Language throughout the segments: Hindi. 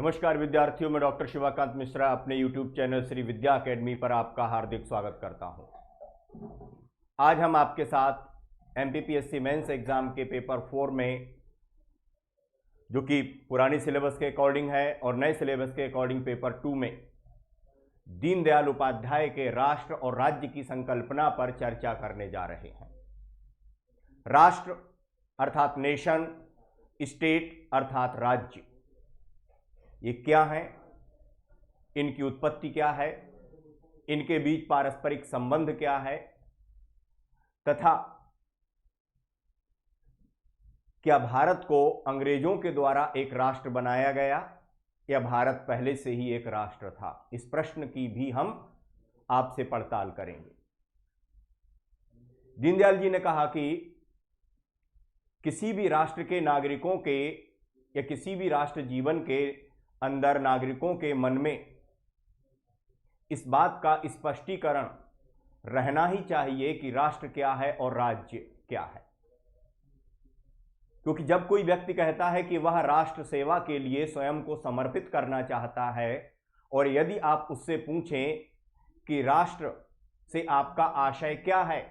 नमस्कार विद्यार्थियों, मैं डॉक्टर शिवाकांत मिश्रा अपने YouTube चैनल श्री विद्या अकेडमी पर आपका हार्दिक स्वागत करता हूं। आज हम आपके साथ MPPSC मेंस एग्जाम के पेपर 4 में, जो कि पुरानी सिलेबस के अकॉर्डिंग है, और नए सिलेबस के अकॉर्डिंग पेपर 2 में दीनदयाल उपाध्याय के राष्ट्र और राज्य की संकल्पना पर चर्चा करने जा रहे हैं। राष्ट्र अर्थात नेशन, स्टेट अर्थात राज्य, ये क्या है, इनकी उत्पत्ति क्या है, इनके बीच पारस्परिक संबंध क्या है, तथा क्या भारत को अंग्रेजों के द्वारा एक राष्ट्र बनाया गया या भारत पहले से ही एक राष्ट्र था, इस प्रश्न की भी हम आपसे पड़ताल करेंगे। दीनदयाल जी ने कहा कि किसी भी राष्ट्र के नागरिकों के या किसी भी राष्ट्र जीवन के अंदर नागरिकों के मन में इस बात का स्पष्टीकरण रहना ही चाहिए कि राष्ट्र क्या है और राज्य क्या है। क्योंकि जब कोई व्यक्ति कहता है कि वह राष्ट्र सेवा के लिए स्वयं को समर्पित करना चाहता है, और यदि आप उससे पूछें कि राष्ट्र से आपका आशय क्या है,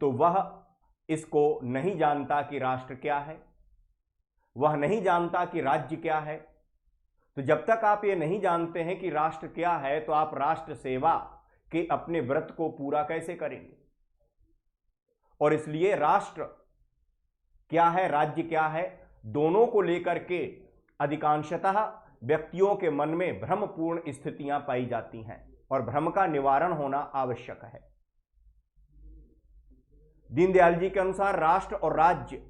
तो वह इसको नहीं जानता कि राष्ट्र क्या है, वह नहीं जानता कि राज्य क्या है। तो जब तक आप ये नहीं जानते हैं कि राष्ट्र क्या है, तो आप राष्ट्र सेवा के अपने व्रत को पूरा कैसे करेंगे। और इसलिए राष्ट्र क्या है, राज्य क्या है, दोनों को लेकर के अधिकांशतः व्यक्तियों के मन में भ्रमपूर्ण स्थितियां पाई जाती हैं, और भ्रम का निवारण होना आवश्यक है। दीनदयाल जी के अनुसार राष्ट्र और राज्य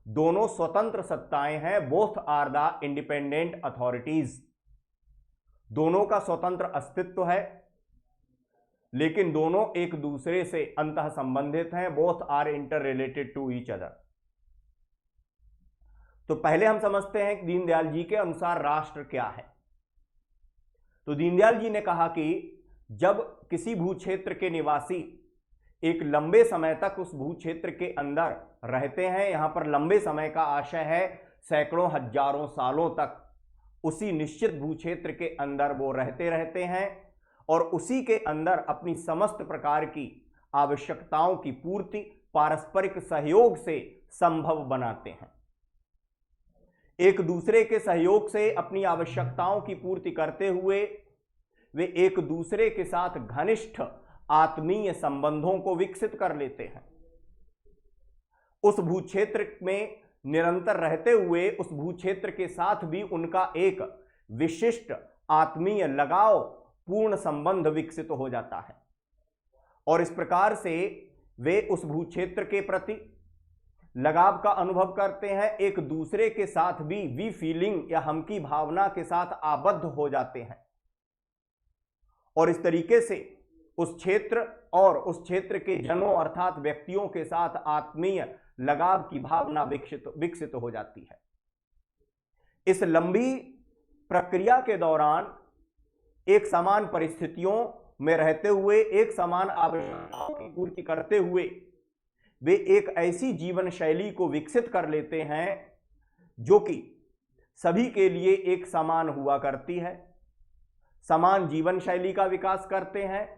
दोनों स्वतंत्र सत्ताएं हैं। Both are the independent authorities. दोनों का स्वतंत्र अस्तित्व है, लेकिन दोनों एक दूसरे से अंतः संबंधित हैं। Both are inter related to each other. तो पहले हम समझते हैं कि दीनदयाल जी के अनुसार राष्ट्र क्या है। तो दीनदयाल जी ने कहा कि जब किसी भूक्षेत्र के निवासी एक लंबे समय तक उस भूक्षेत्र के अंदर रहते हैं, यहां पर लंबे समय का आशय है सैकड़ों हजारों सालों तक उसी निश्चित भूक्षेत्र के अंदर वो रहते हैं, और उसी के अंदर अपनी समस्त प्रकार की आवश्यकताओं की पूर्ति पारस्परिक सहयोग से संभव बनाते हैं। एक दूसरे के सहयोग से अपनी आवश्यकताओं की पूर्ति करते हुए वे एक दूसरे के साथ घनिष्ठ आत्मीय संबंधों को विकसित कर लेते हैं। उस भूक्षेत्र में निरंतर रहते हुए उस भूक्षेत्र के साथ भी उनका एक विशिष्ट आत्मीय लगाव पूर्ण संबंध विकसित हो जाता है, और इस प्रकार से वे उस भूक्षेत्र के प्रति लगाव का अनुभव करते हैं। एक दूसरे के साथ भी वी फीलिंग या हम की भावना के साथ आबद्ध हो जाते हैं, और इस तरीके से उस क्षेत्र और उस क्षेत्र के जनों अर्थात व्यक्तियों के साथ आत्मीय लगाव की भावना विकसित हो जाती है। इस लंबी प्रक्रिया के दौरान एक समान परिस्थितियों में रहते हुए, एक समान आवश्यकताओं की पूर्ति करते हुए वे एक ऐसी जीवन शैली को विकसित कर लेते हैं जो कि सभी के लिए एक समान हुआ करती है। समान जीवन शैली का विकास करते हैं,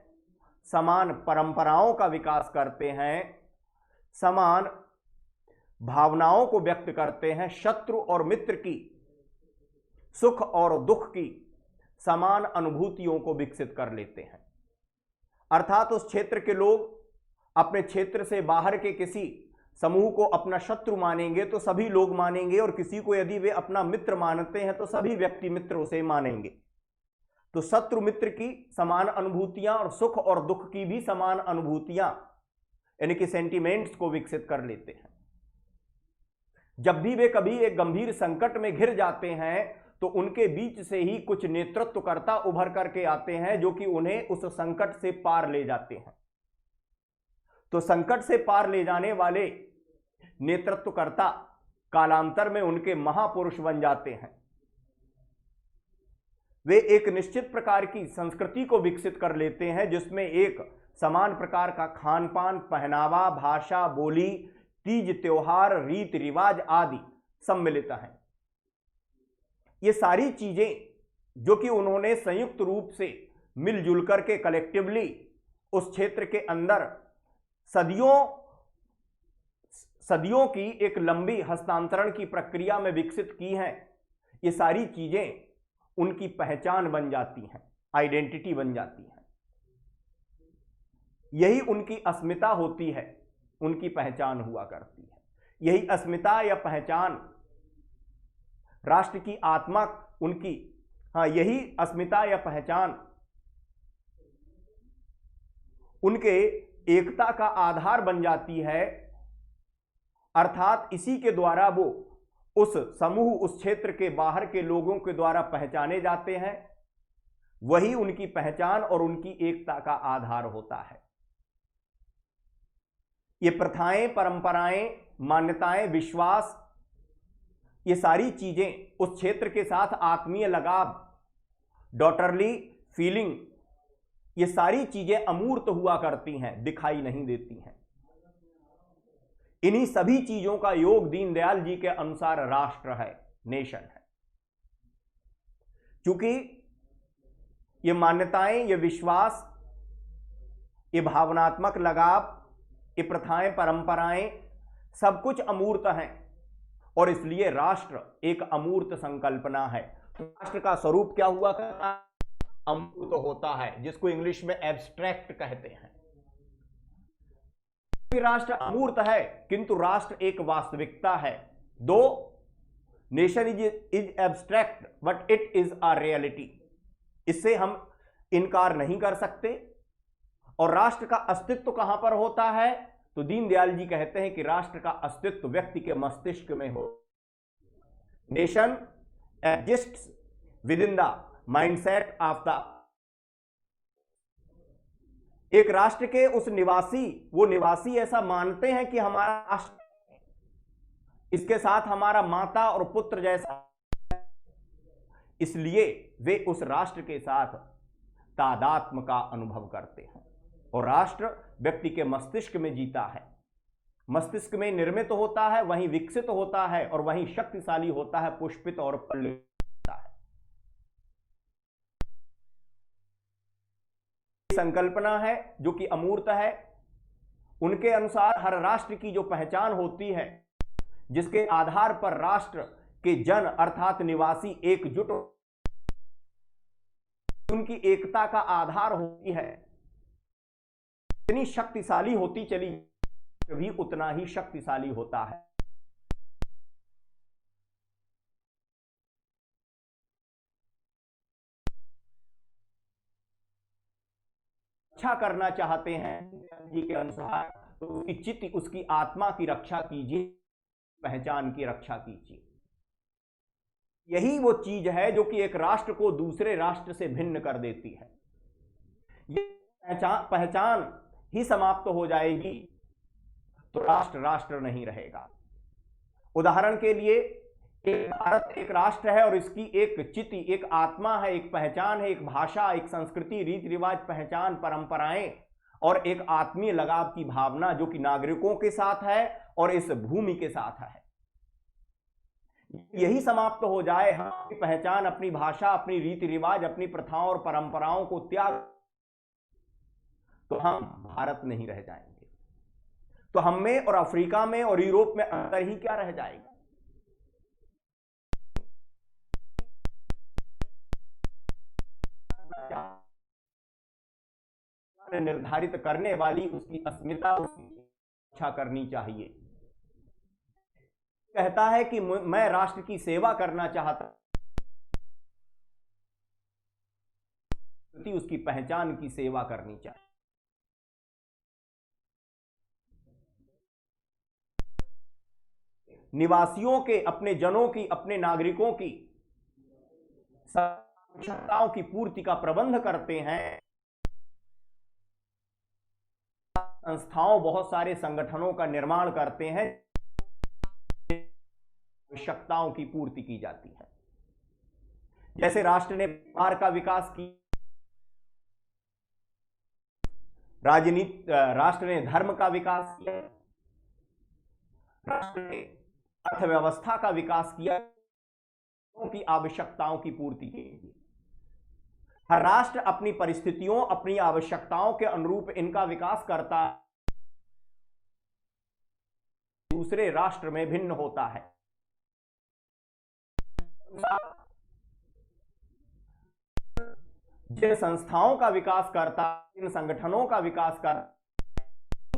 समान परंपराओं का विकास करते हैं, समान भावनाओं को व्यक्त करते हैं, शत्रु और मित्र की, सुख और दुख की समान अनुभूतियों को विकसित कर लेते हैं। अर्थात उस क्षेत्र के लोग अपने क्षेत्र से बाहर के किसी समूह को अपना शत्रु मानेंगे तो सभी लोग मानेंगे, और किसी को यदि वे अपना मित्र मानते हैं तो सभी व्यक्ति मित्र उसे मानेंगे। तो शत्रु मित्र की समान अनुभूतियां और सुख और दुख की भी समान अनुभूतियां यानी कि सेंटिमेंट्स को विकसित कर लेते हैं। जब भी वे कभी एक गंभीर संकट में घिर जाते हैं तो उनके बीच से ही कुछ नेतृत्वकर्ता उभर करके आते हैं जो कि उन्हें उस संकट से पार ले जाते हैं। तो संकट से पार ले जाने वाले नेतृत्वकर्ता कालांतर में उनके महापुरुष बन जाते हैं। वे एक निश्चित प्रकार की संस्कृति को विकसित कर लेते हैं जिसमें एक समान प्रकार का खान पान, पहनावा, भाषा, बोली, तीज त्योहार, रीति रिवाज आदि सम्मिलित हैं। ये सारी चीजें जो कि उन्होंने संयुक्त रूप से मिलजुल करके कलेक्टिवली उस क्षेत्र के अंदर सदियों की एक लंबी हस्तांतरण की प्रक्रिया में विकसित की हैं, ये सारी चीजें उनकी पहचान बन जाती हैं, आइडेंटिटी बन जाती हैं। यही उनकी अस्मिता होती है, उनकी पहचान हुआ करती है। यही अस्मिता या पहचान राष्ट्र की आत्मा उनकी, यही अस्मिता या पहचान उनके एकता का आधार बन जाती है। अर्थात इसी के द्वारा वो उस समूह, उस क्षेत्र के बाहर के लोगों के द्वारा पहचाने जाते हैं। वही उनकी पहचान और उनकी एकता का आधार होता है। ये प्रथाएं, परंपराएं, मान्यताएं, विश्वास, ये सारी चीजें उस क्षेत्र के साथ आत्मीय लगाव, डॉटरली फीलिंग, ये सारी चीजें अमूर्त हुआ करती हैं, दिखाई नहीं देती हैं। इन्हीं सभी चीजों का योग दीनदयाल जी के अनुसार राष्ट्र है, नेशन है। क्योंकि ये मान्यताएं, ये विश्वास, ये भावनात्मक लगाव, ये प्रथाएं, परंपराएं, सब कुछ अमूर्त हैं और इसलिए राष्ट्र एक अमूर्त संकल्पना है। राष्ट्र का स्वरूप क्या हुआ करता है? अमूर्त होता है, जिसको इंग्लिश में एब्स्ट्रैक्ट कहते हैं। राष्ट्र अमूर्त है किंतु राष्ट्र एक वास्तविकता है। दो nation is abstract but it is a reality, इससे हम इनकार नहीं कर सकते। और राष्ट्र का अस्तित्व कहां पर होता है? तो दीनदयाल जी कहते हैं कि राष्ट्र का अस्तित्व व्यक्ति के मस्तिष्क में हो। Nation exists with in the mindset of the, एक राष्ट्र के उस निवासी, वो निवासी ऐसा मानते हैं कि हमारा राष्ट्र, इसके साथ हमारा माता और पुत्र जैसा, इसलिए वे उस राष्ट्र के साथ तादात्म्य का अनुभव करते हैं। और राष्ट्र व्यक्ति के मस्तिष्क में जीता है, मस्तिष्क में निर्मित होता है, वहीं विकसित होता है और वहीं शक्तिशाली होता है, पुष्पित और पल्लित होता है। संकल्पना है जो कि अमूर्त है। उनके अनुसार हर राष्ट्र की जो पहचान होती है, जिसके आधार पर राष्ट्र के जन अर्थात निवासी एकजुट, उनकी एकता का आधार होती है, इतनी शक्तिशाली होती चली भी उतना ही शक्तिशाली होता है। रक्षा करना चाहते हैं जी के अनुसार तो उसकी चित्त, उसकी आत्मा की रक्षा कीजिए, पहचान की रक्षा कीजिए। यही वो चीज है जो कि एक राष्ट्र को दूसरे राष्ट्र से भिन्न कर देती है। ये पहचान ही समाप्त हो जाएगी तो राष्ट्र राष्ट्र नहीं रहेगा। उदाहरण के लिए भारत एक राष्ट्र है और इसकी एक चिति, एक आत्मा है, एक पहचान है, एक भाषा, एक संस्कृति, रीति रिवाज, पहचान, परंपराएं और एक आत्मीय लगाव की भावना जो कि नागरिकों के साथ है और इस भूमि के साथ है। यही समाप्त हो जाए, हम अपनी पहचान, अपनी भाषा, अपनी रीति रिवाज, अपनी प्रथाओं और परंपराओं को त्याग, तो हम भारत नहीं रह जाएंगे। तो हम में और अफ्रीका में और यूरोप में अंतर ही क्या रह जाएगा? निर्धारित करने वाली उसकी अस्मिता, उसकी इच्छा करनी चाहिए। कहता है कि मैं राष्ट्र की सेवा करना चाहता, उसकी पहचान की सेवा करनी चाहिए। निवासियों के, अपने जनों की, अपने नागरिकों की आवश्यकताओं की पूर्ति का प्रबंध करते हैं। संस्थाओं, बहुत सारे संगठनों का निर्माण करते हैं, आवश्यकताओं की पूर्ति की जाती है। जैसे राष्ट्र ने व्यापार का विकास किया, राष्ट्र ने धर्म का विकास किया, राष्ट्र ने अर्थव्यवस्था का विकास किया, की आवश्यकताओं की पूर्ति के लिए। हर राष्ट्र अपनी परिस्थितियों, अपनी आवश्यकताओं के अनुरूप इनका विकास करता है, दूसरे राष्ट्र में भिन्न होता है। जिन संस्थाओं का विकास करता है, इन संगठनों का विकास करता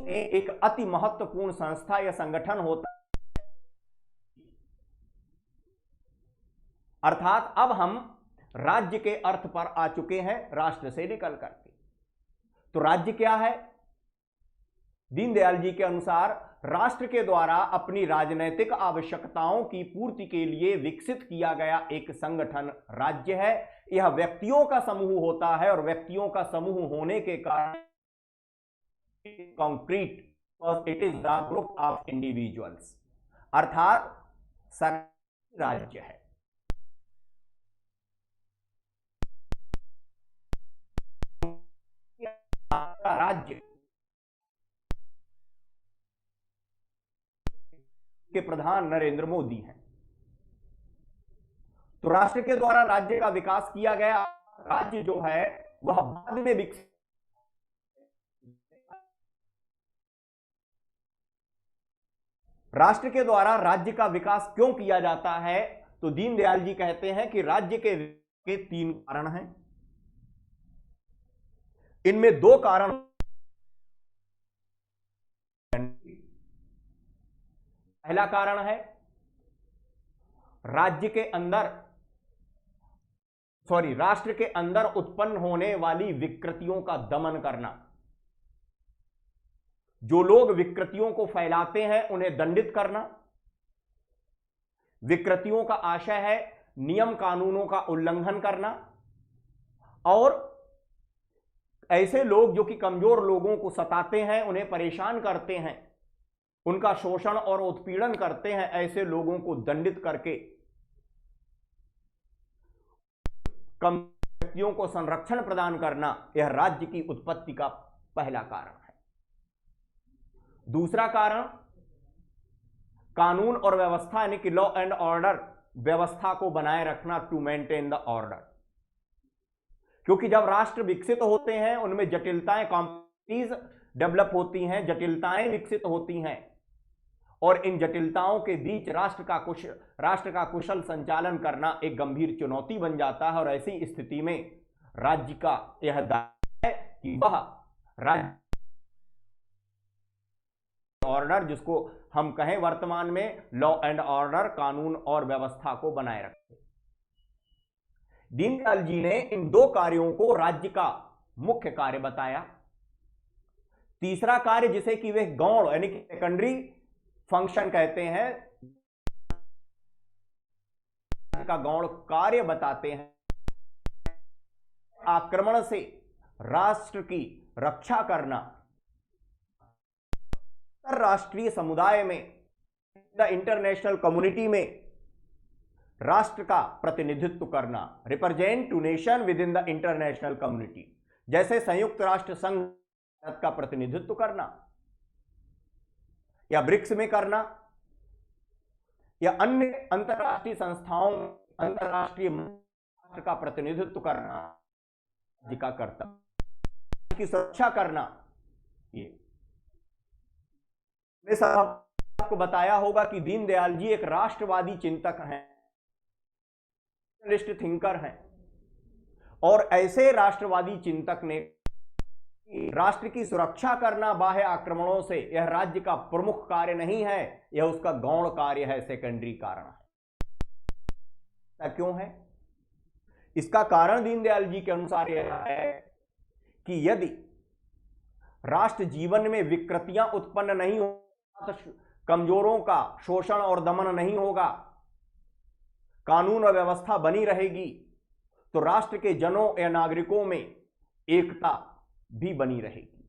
है, एक अति महत्वपूर्ण संस्था या संगठन होता है। अर्थात अब हम राज्य के अर्थ पर आ चुके हैं राष्ट्र से निकल करके। तो राज्य क्या है? दीनदयाल जी के अनुसार राष्ट्र के द्वारा अपनी राजनीतिक आवश्यकताओं की पूर्ति के लिए विकसित किया गया एक संगठन राज्य है। यह व्यक्तियों का समूह होता है और व्यक्तियों का समूह होने के कारण concrete, it is the group of individuals, अर्थात राज्य है। राज्य के प्रधान नरेंद्र मोदी हैं। तो राष्ट्र के द्वारा राज्य का विकास किया गया। राज्य जो है वह बाद में विकसित, राष्ट्र के द्वारा राज्य का विकास क्यों किया जाता है? तो दीनदयाल जी कहते हैं कि राज्य के 3 कारण हैं। इनमें 2 कारण, पहला कारण है राष्ट्र के अंदर उत्पन्न होने वाली विकृतियों का दमन करना। जो लोग विकृतियों को फैलाते हैं उन्हें दंडित करना। विकृतियों का आशय है नियम कानूनों का उल्लंघन करना, और ऐसे लोग जो कि कमजोर लोगों को सताते हैं, उन्हें परेशान करते हैं, उनका शोषण और उत्पीड़न करते हैं, ऐसे लोगों को दंडित करके कम व्यक्तियों को संरक्षण प्रदान करना, यह राज्य की उत्पत्ति का पहला कारण है। दूसरा कारण कानून और व्यवस्था, यानी कि लॉ एंड ऑर्डर, व्यवस्था को बनाए रखना, टू मेंटेन द ऑर्डर। क्योंकि जब राष्ट्र विकसित होते हैं उनमें जटिलताएं, कॉम्प्लेक्सिटीज डेवलप होती हैं, जटिलताएं विकसित होती हैं, और इन जटिलताओं के बीच राष्ट्र का कुशल संचालन करना एक गंभीर चुनौती बन जाता है। और ऐसी स्थिति में राज्य का यह दायित्व है कि वह राज्य ऑर्डर, जिसको हम कहें वर्तमान में लॉ एंड ऑर्डर, कानून और व्यवस्था को बनाए रखे। दीनदयाल जी ने इन 2 कार्यों को राज्य का मुख्य कार्य बताया। तीसरा कार्य, जिसे कि वे गौण यानी कि सेकेंडरी फंक्शन कहते हैं, का गौण कार्य बताते हैं, आक्रमण से राष्ट्र की रक्षा करना, अंतरराष्ट्रीय समुदाय में, द इंटरनेशनल कम्युनिटी में राष्ट्र का प्रतिनिधित्व करना, represent to nation within the international community, जैसे संयुक्त राष्ट्र संघ का प्रतिनिधित्व करना, या ब्रिक्स में करना, या अन्य अंतरराष्ट्रीय संस्थाओं, अंतरराष्ट्रीय राष्ट्र का प्रतिनिधित्व करना, जिका कर्तव्य की सुरक्षा करना। ये आपको बताया होगा कि दीनदयाल जी एक राष्ट्रवादी चिंतक हैं, थिंकर हैं, और ऐसे राष्ट्रवादी चिंतक ने राष्ट्र की सुरक्षा करना बाह्य आक्रमणों से, यह राज्य का प्रमुख कार्य नहीं है, यह उसका गौण कार्य है, सेकेंडरी कारण है। क्यों है? इसका कारण दीनदयाल जी के अनुसार यह है कि यदि राष्ट्र जीवन में विकृतियां उत्पन्न नहीं हो, कमजोरों का शोषण और दमन नहीं होगा, कानून और व्यवस्था बनी रहेगी, तो राष्ट्र के जनों या नागरिकों में एकता भी बनी रहेगी।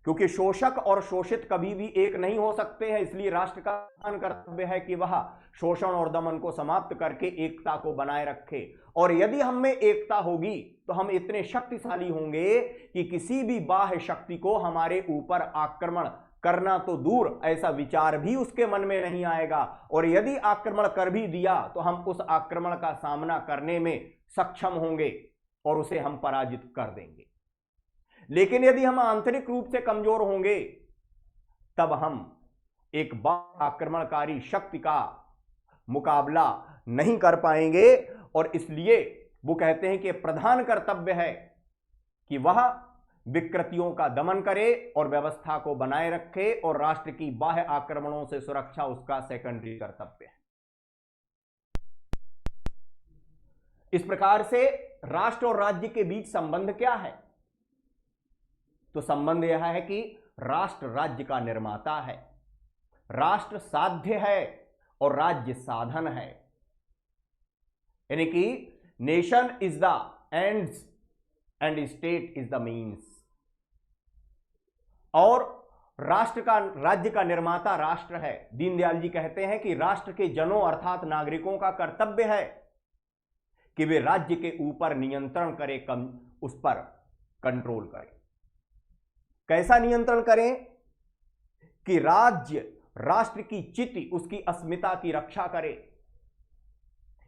क्योंकि शोषक और शोषित कभी भी एक नहीं हो सकते हैं, इसलिए राष्ट्र का प्रधान कर्तव्य है कि वह शोषण और दमन को समाप्त करके एकता को बनाए रखे। और यदि हम में एकता होगी तो हम इतने शक्तिशाली होंगे कि किसी भी बाह्य शक्ति को हमारे ऊपर आक्रमण करना तो दूर, ऐसा विचार भी उसके मन में नहीं आएगा। और यदि आक्रमण कर भी दिया तो हम उस आक्रमण का सामना करने में सक्षम होंगे और उसे हम पराजित कर देंगे। लेकिन यदि हम आंतरिक रूप से कमजोर होंगे तब हम एक बाह्य आक्रमणकारी शक्ति का मुकाबला नहीं कर पाएंगे। और इसलिए वो कहते हैं कि प्रधान कर्तव्य है कि वह विकृतियों का दमन करे और व्यवस्था को बनाए रखे, और राष्ट्र की बाह्य आक्रमणों से सुरक्षा उसका सेकेंडरी कर्तव्य है। इस प्रकार से राष्ट्र और राज्य के बीच संबंध क्या है? तो संबंध यह है कि राष्ट्र राज्य का निर्माता है, राष्ट्र साध्य है और राज्य साधन है। यानी कि nation is the ends and state is the means. और राष्ट्र का, राज्य का निर्माता राष्ट्र है। दीनदयाल जी कहते हैं कि राष्ट्र के जनों अर्थात नागरिकों का कर्तव्य है कि वे राज्य के ऊपर नियंत्रण करें, उस पर कंट्रोल करें। कैसा नियंत्रण करें? कि राज्य राष्ट्र की चिति, उसकी अस्मिता की रक्षा करे,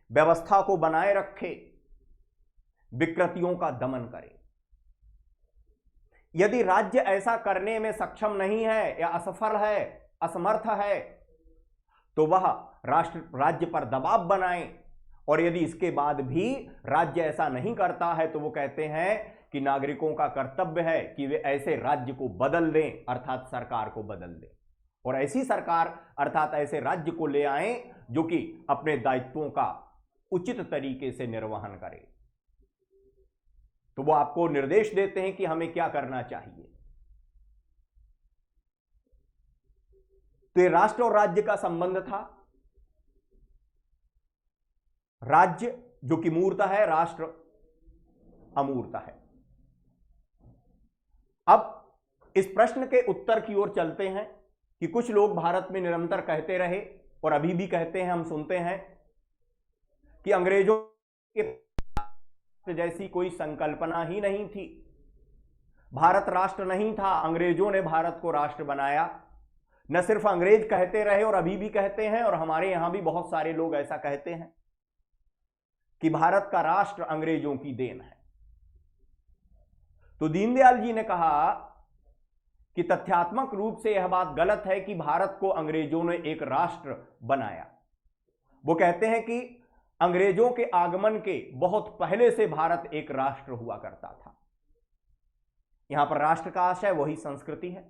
व्यवस्था को बनाए रखे, विकृतियों का दमन करे। यदि राज्य ऐसा करने में सक्षम नहीं है या असफल है, असमर्थ है, तो वह राज्य पर दबाव बनाए। और यदि इसके बाद भी राज्य ऐसा नहीं करता है तो वो कहते हैं कि नागरिकों का कर्तव्य है कि वे ऐसे राज्य को बदल दें, अर्थात सरकार को बदल दें, और ऐसी सरकार अर्थात ऐसे राज्य को ले आए जो कि अपने दायित्वों का उचित तरीके से निर्वहन करे। तो वो आपको निर्देश देते हैं कि हमें क्या करना चाहिए। तो ये राष्ट्र और राज्य का संबंध था। राज्य जो कि मूर्त है, राष्ट्र अमूर्त है। अब इस प्रश्न के उत्तर की ओर चलते हैं कि कुछ लोग भारत में निरंतर कहते रहे और अभी भी कहते हैं, हम सुनते हैं कि अंग्रेजों के जैसी कोई संकल्पना ही नहीं थी, भारत राष्ट्र नहीं था, अंग्रेजों ने भारत को राष्ट्र बनाया। न सिर्फ अंग्रेज कहते रहे और अभी भी कहते हैं, और हमारे यहां भी बहुत सारे लोग ऐसा कहते हैं कि भारत का राष्ट्र अंग्रेजों की देन है। तो दीनदयाल जी ने कहा कि तथ्यात्मक रूप से यह बात गलत है कि भारत को अंग्रेजों ने एक राष्ट्र बनाया। वो कहते हैं कि अंग्रेजों के आगमन के बहुत पहले से भारत एक राष्ट्र हुआ करता था। यहां पर राष्ट्र का आशय वही संस्कृति है।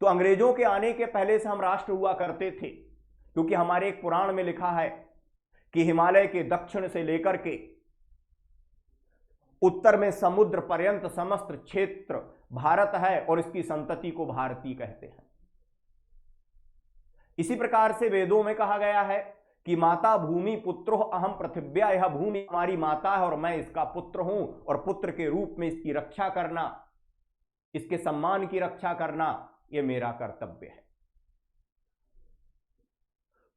तो अंग्रेजों के आने के पहले से हम राष्ट्र हुआ करते थे, क्योंकि हमारे एक पुराण में लिखा है कि हिमालय के दक्षिण से लेकर के उत्तर में समुद्र पर्यंत समस्त क्षेत्र भारत है और इसकी संतति को भारतीय कहते हैं। इसी प्रकार से वेदों में कहा गया है कि माता भूमि पुत्रो अहम पृथिव्या, यह भूमि हमारी माता है और मैं इसका पुत्र हूं, और पुत्र के रूप में इसकी रक्षा करना, इसके सम्मान की रक्षा करना, यह मेरा कर्तव्य है।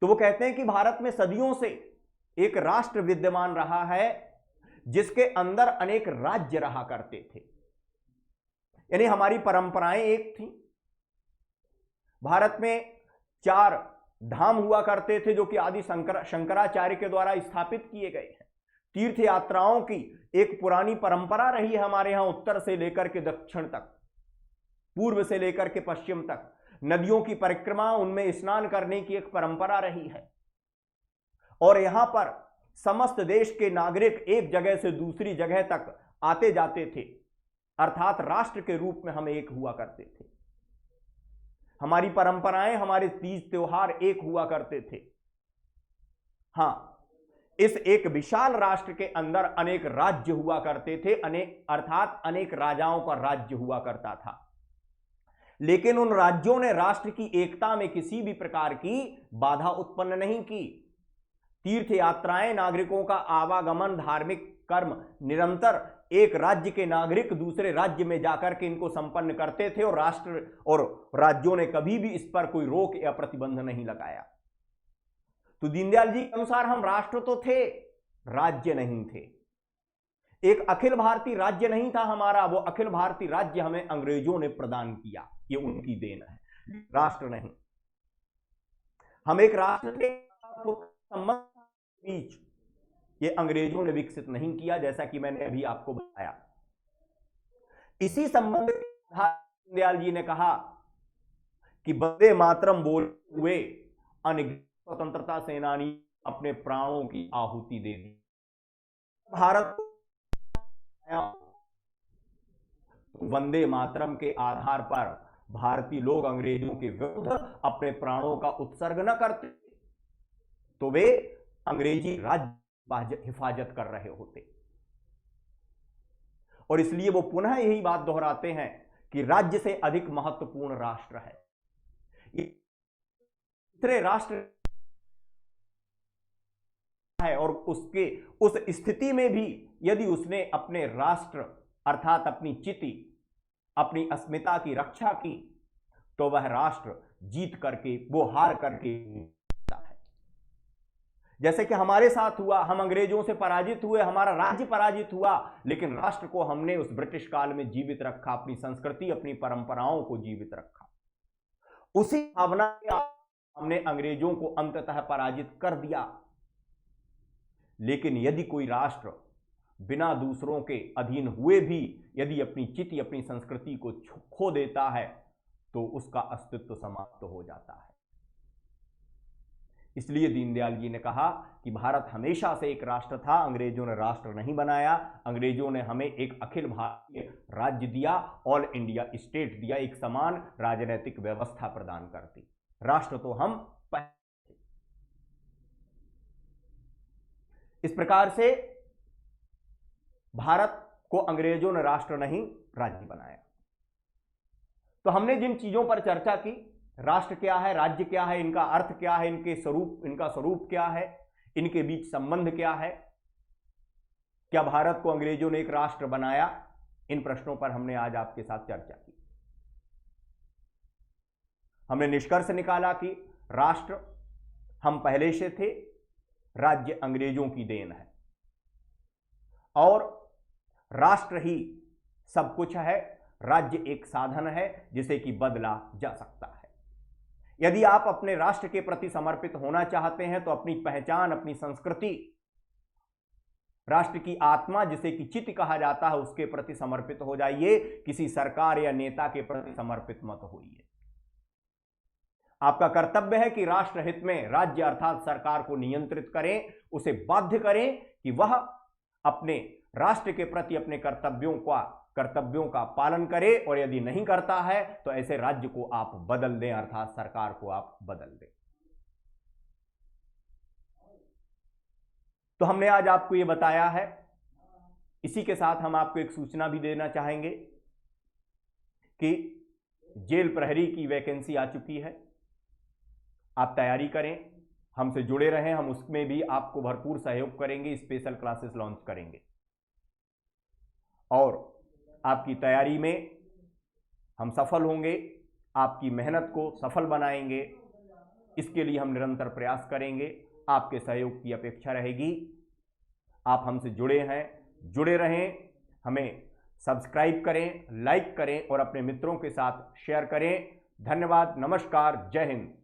तो वो कहते हैं कि भारत में सदियों से एक राष्ट्र विद्यमान रहा है जिसके अंदर अनेक राज्य रहा करते थे। यानी हमारी परंपराएं एक थी। भारत में 4 धाम हुआ करते थे जो कि आदि शंकराचार्य के द्वारा स्थापित किए गए हैं। तीर्थ यात्राओं की एक पुरानी परंपरा रही है हमारे यहां, उत्तर से लेकर के दक्षिण तक, पूर्व से लेकर के पश्चिम तक। नदियों की परिक्रमा, उनमें स्नान करने की एक परंपरा रही है। और यहां पर समस्त देश के नागरिक एक जगह से दूसरी जगह तक आते जाते थे, अर्थात राष्ट्र के रूप में हम एक हुआ करते थे। हमारी परंपराएं, हमारे तीज त्योहार एक हुआ करते थे। हां, इस एक विशाल राष्ट्र के अंदर अनेक राज्य हुआ करते थे, अर्थात अनेक राजाओं का राज्य हुआ करता था। लेकिन उन राज्यों ने राष्ट्र की एकता में किसी भी प्रकार की बाधा उत्पन्न नहीं की। तीर्थ यात्राएं, नागरिकों का आवागमन, धार्मिक कर्म निरंतर एक राज्य के नागरिक दूसरे राज्य में जाकर के इनको संपन्न करते थे, और राष्ट्र और राज्यों ने कभी भी इस पर कोई रोक या प्रतिबंध नहीं लगाया। तो दीनदयाल जी के अनुसार हम राष्ट्र तो थे, राज्य नहीं थे। एक अखिल भारतीय राज्य नहीं था हमारा, वो अखिल भारतीय राज्य हमें अंग्रेजों ने प्रदान किया, ये उनकी देन है, राष्ट्र नहीं। हम एक राष्ट्र के संबंध के बीच ये अंग्रेजों ने विकसित नहीं किया, जैसा कि मैंने अभी आपको बताया। इसी संबंध में दीनदयाल जी ने कहा कि वंदे मातरम बोलते हुए अनेक स्वतंत्रता सेनानी अपने प्राणों की आहुति दे दी। भारत वंदे मातरम के आधार पर भारतीय लोग अंग्रेजों के विरुद्ध अपने प्राणों का उत्सर्ग न करते तो वे अंग्रेजी राज्य हिफाजत कर रहे होते। और इसलिए वो पुनः यही बात दोहराते हैं कि राज्य से अधिक महत्वपूर्ण राष्ट्र है। तीसरे राष्ट्र है और उसके उस स्थिति में भी यदि उसने अपने राष्ट्र अर्थात अपनी चिति, अपनी अस्मिता की रक्षा की, तो वह राष्ट्र जीत करके, वो हार करके है। जैसे कि हमारे साथ हुआ, हम अंग्रेजों से पराजित हुए, हमारा राज्य पराजित हुआ, लेकिन राष्ट्र को हमने उस ब्रिटिश काल में जीवित रखा, अपनी संस्कृति, अपनी परंपराओं को जीवित रखा। उसी भावना के हमने अंग्रेजों को अंततः पराजित कर दिया। लेकिन यदि कोई राष्ट्र बिना दूसरों के अधीन हुए भी यदि अपनी चिति, अपनी संस्कृति को खो देता है तो उसका अस्तित्व समाप्त हो जाता है। इसलिए दीनदयाल जी ने कहा कि भारत हमेशा से एक राष्ट्र था, अंग्रेजों ने राष्ट्र नहीं बनाया, अंग्रेजों ने हमें एक अखिल भारतीय राज्य दिया, ऑल इंडिया स्टेट दिया, एक समान राजनीतिक व्यवस्था प्रदान करती। राष्ट्र तो हम पहले। इस प्रकार से भारत को अंग्रेजों ने राष्ट्र नहीं राज्य बनाया। तो हमने जिन चीजों पर चर्चा की, राष्ट्र क्या है, राज्य क्या है, इनका अर्थ क्या है, इनका स्वरूप क्या है, इनके बीच संबंध क्या है, क्या भारत को अंग्रेजों ने एक राष्ट्र बनाया, इन प्रश्नों पर हमने आज आपके साथ चर्चा की। हमने निष्कर्ष निकाला कि राष्ट्र हम पहले से थे, राज्य अंग्रेजों की देन है और राष्ट्र ही सब कुछ है, राज्य एक साधन है जिसे कि बदला जा सकता है। यदि आप अपने राष्ट्र के प्रति समर्पित होना चाहते हैं तो अपनी पहचान, अपनी संस्कृति, राष्ट्र की आत्मा जिसे कि चित्त कहा जाता है, उसके प्रति समर्पित हो जाइए, किसी सरकार या नेता के प्रति समर्पित मत होइए। आपका कर्तव्य है कि राष्ट्र हित में राज्य अर्थात सरकार को नियंत्रित करें, उसे बाध्य करें कि वह अपने राष्ट्र के प्रति अपने कर्तव्यों का पालन करे, और यदि नहीं करता है तो ऐसे राज्य को आप बदल दें, अर्थात सरकार को आप बदल दें। तो हमने आज आपको यह बताया है। इसी के साथ हम आपको एक सूचना भी देना चाहेंगे कि जेल प्रहरी की वैकेंसी आ चुकी है। आप तैयारी करें, हमसे जुड़े रहें, हम उसमें भी आपको भरपूर सहयोग करेंगे, स्पेशल क्लासेस लॉन्च करेंगे और आपकी तैयारी में हम सफल होंगे, आपकी मेहनत को सफल बनाएंगे। इसके लिए हम निरंतर प्रयास करेंगे, आपके सहयोग की अपेक्षा रहेगी। आप हमसे जुड़े हैं, जुड़े रहें, हमें सब्सक्राइब करें, लाइक करें और अपने मित्रों के साथ शेयर करें। धन्यवाद, नमस्कार, जय हिंद।